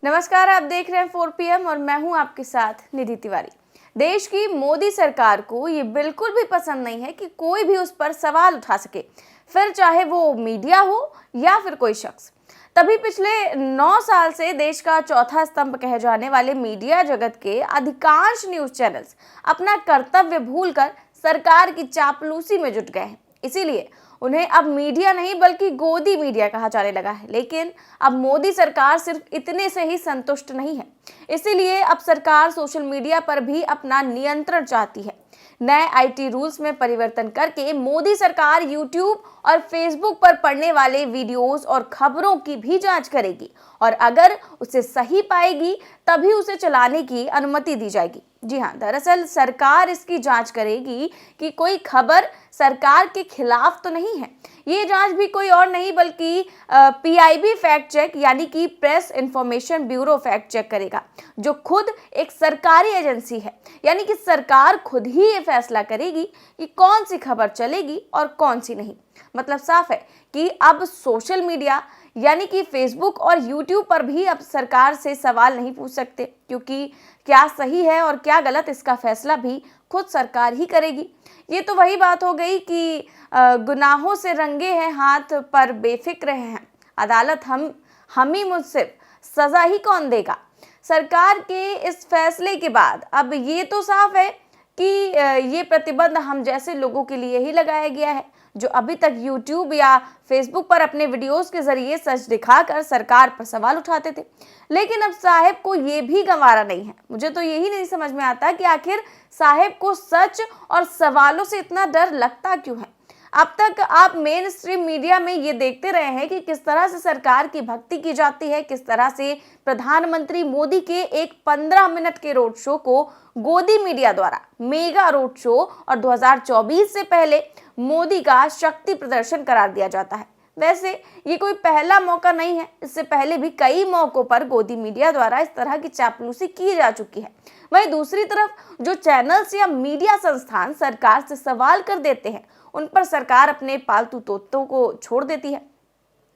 नमस्कार, आप देख रहे हैं 4 PM और मैं हूं आपके साथ निधि तिवारी। देश की मोदी सरकार को ये बिल्कुल भी पसंद नहीं है कि कोई भी उस पर सवाल उठा सके, फिर चाहे वो मीडिया हो या फिर कोई शख्स। तभी पिछले 9 साल से देश का चौथा स्तंभ कहे जाने वाले मीडिया जगत के अधिकांश न्यूज चैनल्स अपना कर्तव्य भूलकर सरकार की चापलूसी में जुट गए हैं। इसीलिए उन्हें अब मीडिया नहीं बल्कि गोदी मीडिया कहा जाने लगा है। लेकिन अब मोदी सरकार सिर्फ इतने से ही संतुष्ट नहीं है, इसीलिए अब सरकार सोशल मीडिया पर भी अपना नियंत्रण चाहती है। नए IT रूल्स में परिवर्तन करके मोदी सरकार YouTube और Facebook पर पड़ने वाले वीडियोस और खबरों की भी जांच करेगी और अगर उसे सही पाएगी तभी उसे चलाने की अनुमति दी जाएगी। जी हाँ, दरअसल सरकार इसकी जांच करेगी कि कोई खबर सरकार के खिलाफ तो नहीं है। ये जांच भी कोई और नहीं बल्कि PIB फैक्ट चेक यानी कि press information bureau fact check करेगा, जो खुद एक सरकारी एजेंसी है। यानी कि सरकार खुद ही ये फैसला करेगी कि कौन सी खबर चलेगी और कौन सी नहीं। मतलब साफ है कि अब सोशल मीडिया यानी कि फेसबुक और यूट्यूब पर भी अब सरकार से सवाल नहीं पूछ सकते, क्योंकि क्या सही है और क्या गलत इसका फैसला भी खुद सरकार ही करेगी। ये तो वही बात हो गई कि गुनाहों से रंगे हैं हाथ पर बेफिक्र हैं अदालत, हम ही मुनसिफ, सजा ही कौन देगा। सरकार के इस फैसले के बाद अब ये तो साफ है कि ये प्रतिबंध हम जैसे लोगों के लिए ही लगाया गया है, जो अभी तक YouTube या Facebook पर अपने वीडियोस के जरिए सच दिखाकर सरकार पर सवाल उठाते थे। लेकिन अब साहेब को ये भी गंवारा नहीं है। मुझे तो यही नहीं समझ में आता कि आखिर साहेब को सच और सवालों से इतना डर लगता क्यों है। अब तक आप मेन स्ट्रीम मीडिया में ये देखते रहे हैं कि किस तरह से सरकार की भक्ति की जाती है, किस तरह से प्रधानमंत्री मोदी के एक 15 मिनट के रोड शो को गोदी मीडिया द्वारा मेगा रोड शो और 2024 से पहले मोदी का शक्ति प्रदर्शन करार दिया जाता है। वैसे ये कोई पहला मौका नहीं है, इससे पहले भी कई मौकों पर गोदी मीडिया द्वारा इस तरह की चापलूसी की जा चुकी है। वहीं दूसरी तरफ जो चैनल्स या मीडिया संस्थान सरकार से सवाल कर देते हैं, उन पर सरकार अपने पालतू तोतों को छोड़ देती है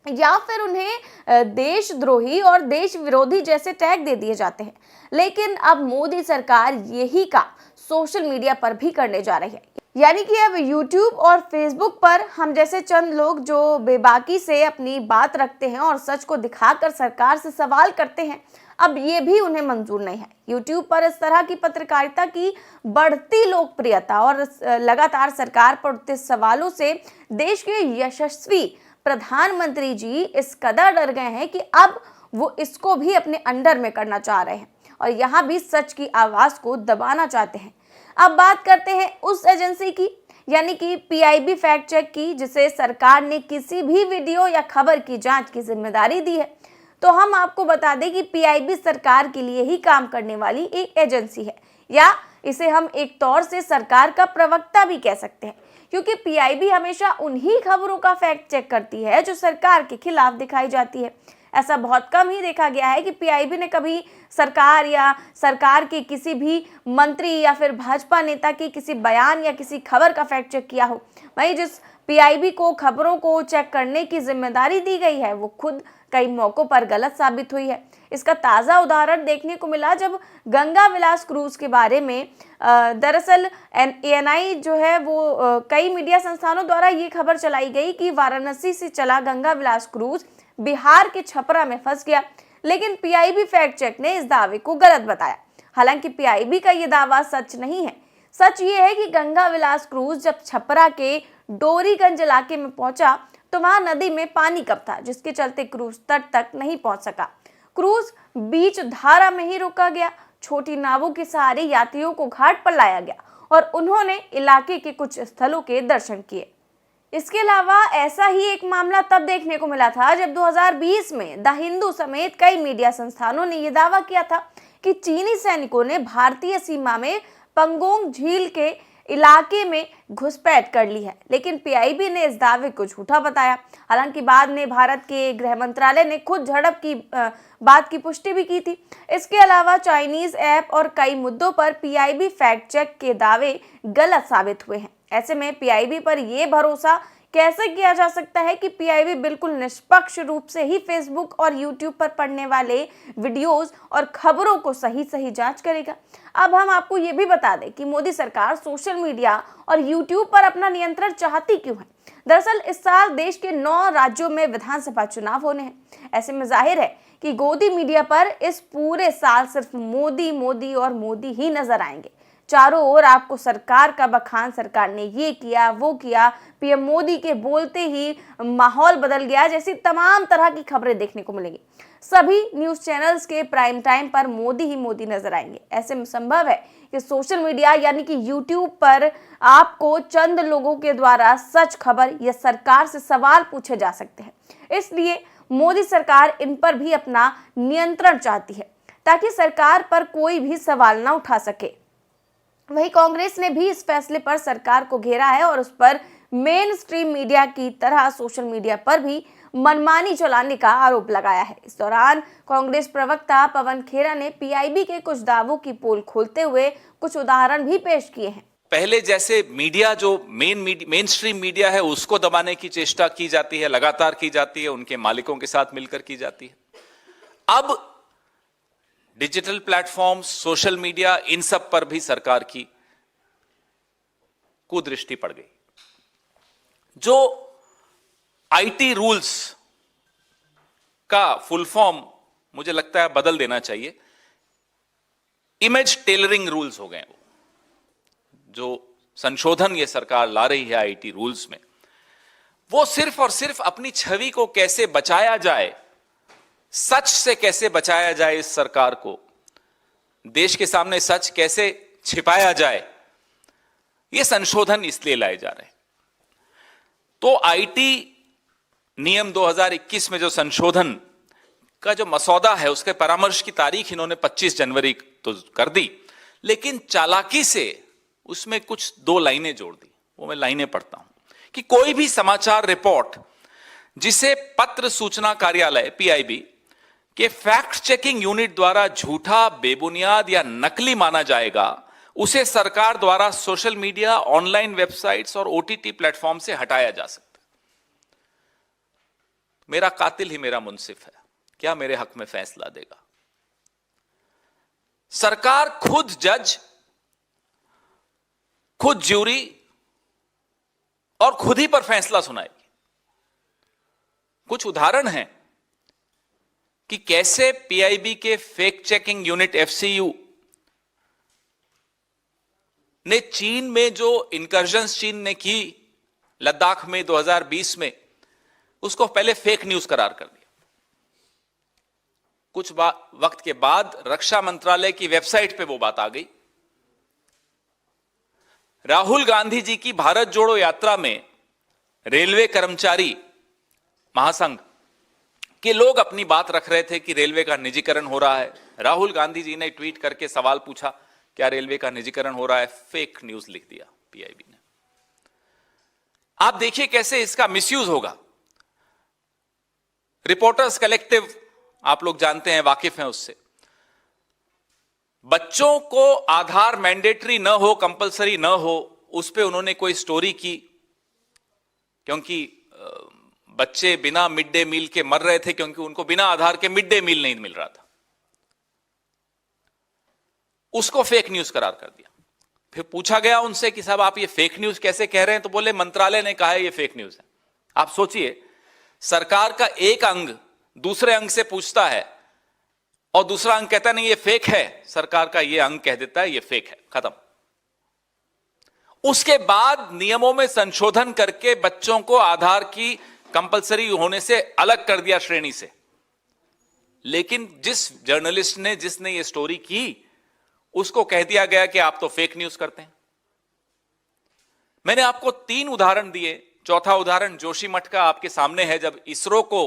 या फिर उन्हें देशद्रोही और देश विरोधी जैसे टैग दे दिए जाते हैं। लेकिन अब मोदी सरकार यही का सोशल मीडिया पर भी करने जा रही है। यानी कि अब YouTube और Facebook पर हम जैसे चंद लोग जो बेबाकी से अपनी बात रखते हैं और सच को दिखाकर सरकार से सवाल करते हैं, अब ये भी उन्हें मंजूर नहीं है। YouTube पर इस तरह की पत्रकारिता की बढ़ती लोकप्रियता और लगातार सरकार पर उठते सवालों से देश के यशस्वी प्रधानमंत्री जी इस कदर डर गए हैं कि अब वो इसको भी अपने अंडर में करना चाह रहे हैं और यहाँ भी सच की आवाज़ को दबाना चाहते हैं। अब बात करते हैं उस एजेंसी की यानी कि PIB फैक्ट चेक की, जिसे सरकार ने किसी भी वीडियो या खबर की जांच की जिम्मेदारी दी है। तो हम आपको बता दें कि PIB सरकार के लिए ही काम करने वाली एक एजेंसी है, या इसे हम एक तौर से सरकार का प्रवक्ता भी कह सकते हैं, क्योंकि PIB हमेशा उन्हीं खबरों का फैक्ट चेक करती है जो सरकार के खिलाफ दिखाई जाती है। ऐसा बहुत कम ही देखा गया है कि PIB ने कभी सरकार या सरकार के किसी भी मंत्री या फिर भाजपा नेता के किसी बयान या किसी खबर का फैक्ट चेक किया हो। वहीं जिस PIB को खबरों को चेक करने की जिम्मेदारी दी गई है, वो खुद कई मौकों पर गलत साबित हुई है। इसका ताज़ा उदाहरण देखने को मिला जब गंगा विलास क्रूज के बारे में दरअसल ANI जो है वो कई मीडिया संस्थानों द्वारा ये खबर चलाई गई कि वाराणसी से चला गंगा विलास क्रूज बिहार के छपरा में फंस गया। लेकिन PIB फैक्ट चेक ने इस दावे को गलत बताया। हालांकि PIB का ये दावा सच नहीं है। सच ये है कि गंगा विलास क्रूज जब छपरा के डोरीगंज इलाके में पहुंचा तो वहां नदी में पानी कम था, जिसके चलते क्रूज तट तक नहीं पहुंच सका। क्रूज बीच धारा में ही रुका गया। छोटी नावों के सहारे यात्रियों को घाट पर लाया गया और उन्होंने इलाके के कुछ स्थलों के दर्शन किए। इसके अलावा ऐसा ही एक मामला तब देखने को मिला था जब 2020 में द हिंदू समेत कई मीडिया संस्थानों ने यह दावा किया था कि चीनी सैनिकों ने भारतीय सीमा में पंगोंग झील के इलाके में घुसपैठ कर ली है। लेकिन PIB ने इस दावे को झूठा बताया। हालांकि बाद में भारत के गृह मंत्रालय ने खुद झड़प की बात की पुष्टि भी की थी। इसके अलावा चाइनीज ऐप और कई मुद्दों पर PIB फैक्ट चेक के दावे गलत साबित हुए हैं। ऐसे में PIB पर यह भरोसा कैसे किया जा सकता है कि पीआईबी बिल्कुल निष्पक्ष रूप से ही फेसबुक और यूट्यूब पर पड़ने वाले वीडियोस और खबरों को सही जांच करेगा। अब हम आपको ये भी बता दें कि मोदी सरकार सोशल मीडिया और यूट्यूब पर अपना नियंत्रण चाहती क्यों है। दरअसल इस साल देश के 9 राज्यों में विधानसभा चुनाव होने हैं। ऐसे में जाहिर है कि गोदी मीडिया पर इस पूरे साल सिर्फ मोदी मोदी और मोदी ही नजर आएंगे। चारों ओर आपको सरकार का बखान, सरकार ने ये किया वो किया, पीएम मोदी के बोलते ही माहौल बदल गया, जैसी तमाम तरह की खबरें देखने को मिलेंगी। सभी न्यूज चैनल्स के प्राइम टाइम पर मोदी ही मोदी नजर आएंगे। ऐसे में संभव है कि सोशल मीडिया यानी कि यूट्यूब पर आपको चंद लोगों के द्वारा सच खबर या सरकार से सवाल पूछे जा सकते हैं। इसलिए मोदी सरकार इन पर भी अपना नियंत्रण चाहती है ताकि सरकार पर कोई भी सवाल ना उठा सके। वहीं कांग्रेस ने भी इस फैसले पर सरकार को घेरा है और उस पर मेन स्ट्रीम मीडिया की तरह सोशल मीडिया पर भी मनमानी चलाने का आरोप लगाया है। इस दौरान कांग्रेस प्रवक्ता पवन खेरा ने पीआईबी के कुछ दावों की पोल खोलते हुए कुछ उदाहरण भी पेश किए हैं। पहले जैसे मीडिया जो मेन स्ट्रीम मीडिया है उसको दबाने की चेष्टा की जाती है, लगातार की जाती है, उनके मालिकों के साथ मिलकर की जाती है। अब डिजिटल प्लेटफॉर्म्स, सोशल मीडिया, इन सब पर भी सरकार की कुदृष्टि पड़ गई। जो आईटी रूल्स का फुल फॉर्म मुझे लगता है बदल देना चाहिए, इमेज टेलरिंग रूल्स हो गए। जो संशोधन ये सरकार ला रही है आईटी रूल्स में, वो सिर्फ और सिर्फ अपनी छवि को कैसे बचाया जाए, सच से कैसे बचाया जाए, इस सरकार को देश के सामने सच कैसे छिपाया जाए, ये संशोधन इसलिए लाए जा रहे हैं। तो आईटी नियम 2021 में जो संशोधन का जो मसौदा है, उसके परामर्श की तारीख इन्होंने 25 जनवरी तो कर दी, लेकिन चालाकी से उसमें कुछ 2 लाइनें जोड़ दी। वो मैं लाइनें पढ़ता हूं कि कोई भी समाचार रिपोर्ट जिसे पत्र सूचना कार्यालय पीआईबी के फैक्ट चेकिंग यूनिट द्वारा झूठा, बेबुनियाद या नकली माना जाएगा, उसे सरकार द्वारा सोशल मीडिया, ऑनलाइन वेबसाइट्स और ओटीटी प्लेटफॉर्म से हटाया जा सकता है। मेरा कातिल ही मेरा मुंसिफ है, क्या मेरे हक में फैसला देगा? सरकार खुद जज, खुद ज्यूरी और खुद ही पर फैसला सुनाएगी। कुछ उदाहरण हैं कि कैसे पीआईबी के फैक्ट चेकिंग यूनिट एफसीयू ने चीन में जो इनकर्जन्स चीन ने की लद्दाख में 2020 में, उसको पहले फेक न्यूज करार कर दिया। कुछ वक्त के बाद रक्षा मंत्रालय की वेबसाइट पे वो बात आ गई। राहुल गांधी जी की भारत जोड़ो यात्रा में रेलवे कर्मचारी महासंघ के लोग अपनी बात रख रहे थे कि रेलवे का निजीकरण हो रहा है। राहुल गांधी जी ने ट्वीट करके सवाल पूछा, क्या रेलवे का निजीकरण हो रहा है? फेक न्यूज लिख दिया पीआईबी ने। आप देखिए कैसे इसका मिसयूज होगा। रिपोर्टर्स कलेक्टिव, आप लोग जानते हैं, वाकिफ हैं उससे। बच्चों को आधार मैंडेटरी न हो, कंपलसरी न हो, उस पे उन्होंने कोई स्टोरी की, क्योंकि बच्चे बिना मिड डे मील के मर रहे थे, क्योंकि उनको बिना आधार के मिड डे मील नहीं मिल रहा था। उसको फेक न्यूज करार कर दिया। फिर पूछा गया उनसे कि साहब आप ये फेक न्यूज कैसे कह रहे हैं? तो बोले मंत्रालय ने कहा है ये फेक न्यूज है। आप सोचिए, सरकार का एक अंग दूसरे अंग से पूछता है और दूसरा अंग कहता नहीं ये फेक है, सरकार का ये अंग कह देता है ये फेक है, खत्म। उसके बाद नियमों में संशोधन करके बच्चों को आधार की कंपलसरी होने से अलग कर दिया श्रेणी से। लेकिन जिस जर्नलिस्ट ने, जिसने ये स्टोरी की, उसको कह दिया गया कि आप तो फेक न्यूज करते हैं। मैंने आपको 3 उदाहरण दिए। चौथा उदाहरण जोशीमठ का आपके सामने है, जब इसरो को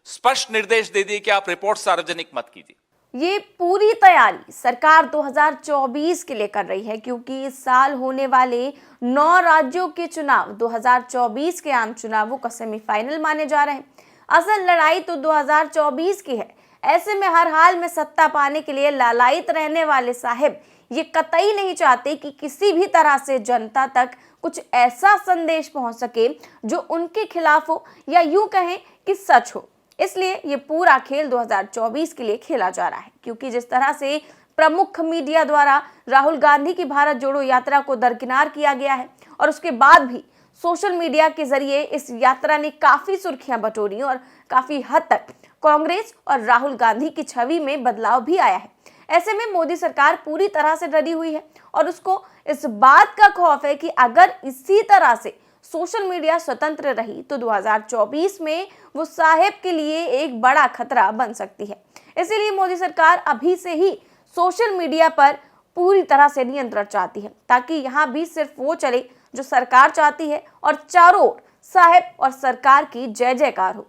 स्पष्ट निर्देश दे दिए कि आप रिपोर्ट सार्वजनिक मत कीजिए। ये पूरी तैयारी सरकार 2024 के लिए कर रही है, क्योंकि इस साल होने वाले 9 राज्यों के चुनाव 2024 के आम चुनावों का सेमीफाइनल माने जा रहे हैं। असल लड़ाई तो 2024 की है। ऐसे में हर हाल में सत्ता पाने के लिए लालायित रहने वाले साहिब ये कतई नहीं चाहते कि किसी भी तरह से जनता तक कुछ ऐसा संदेश पहुंच सके जो उनके खिलाफ हो या यूं कहें कि सच हो। इसलिए ये पूरा खेल 2024 के लिए खेला जा रहा है, क्योंकि जिस तरह से प्रमुख मीडिया द्वारा राहुल गांधी की भारत जोड़ो यात्रा को दरकिनार किया गया है और उसके बाद भी सोशल मीडिया के जरिए इस यात्रा ने काफी सुर्खियां बटोरी और काफी हद तक कांग्रेस और राहुल गांधी की छवि में बदलाव भी आया है। ऐसे में मोदी सरकार पूरी तरह से डरी हुई है और उसको इस बात का खौफ है कि अगर इसी तरह से सोशल मीडिया स्वतंत्र रही तो 2024 में वो साहेब के लिए एक बड़ा खतरा बन सकती है। इसीलिए मोदी सरकार अभी से ही सोशल मीडिया पर पूरी तरह से नियंत्रण चाहती है, ताकि यहाँ भी सिर्फ वो चले जो सरकार चाहती है और चारों ओर साहेब और सरकार की जय जयकार हो।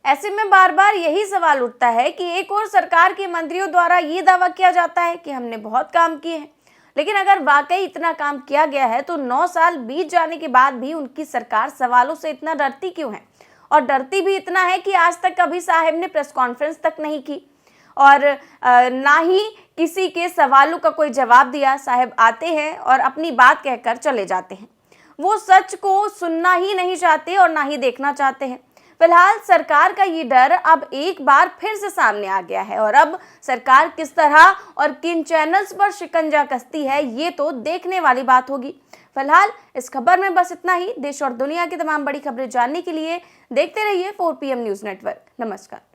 ऐसे में बार बार यही सवाल उठता है कि एक और सरकार के मंत्रियों द्वारा ये दावा किया जाता है कि हमने बहुत काम किए हैं, लेकिन अगर वाकई इतना काम किया गया है तो 9 साल बीत जाने के बाद भी उनकी सरकार सवालों से इतना डरती क्यों है? और डरती भी इतना है कि आज तक कभी साहेब ने प्रेस कॉन्फ्रेंस तक नहीं की और ना ही किसी के सवालों का कोई जवाब दिया। साहेब आते हैं और अपनी बात कहकर चले जाते हैं। वो सच को सुनना ही नहीं चाहते और ना ही देखना चाहते हैं। फिलहाल सरकार का ये डर अब एक बार फिर से सामने आ गया है और अब सरकार किस तरह और किन चैनल्स पर शिकंजा कसती है ये तो देखने वाली बात होगी। फिलहाल इस खबर में बस इतना ही। देश और दुनिया की तमाम बड़ी खबरें जानने के लिए देखते रहिए 4PM न्यूज़ नेटवर्क। नमस्कार।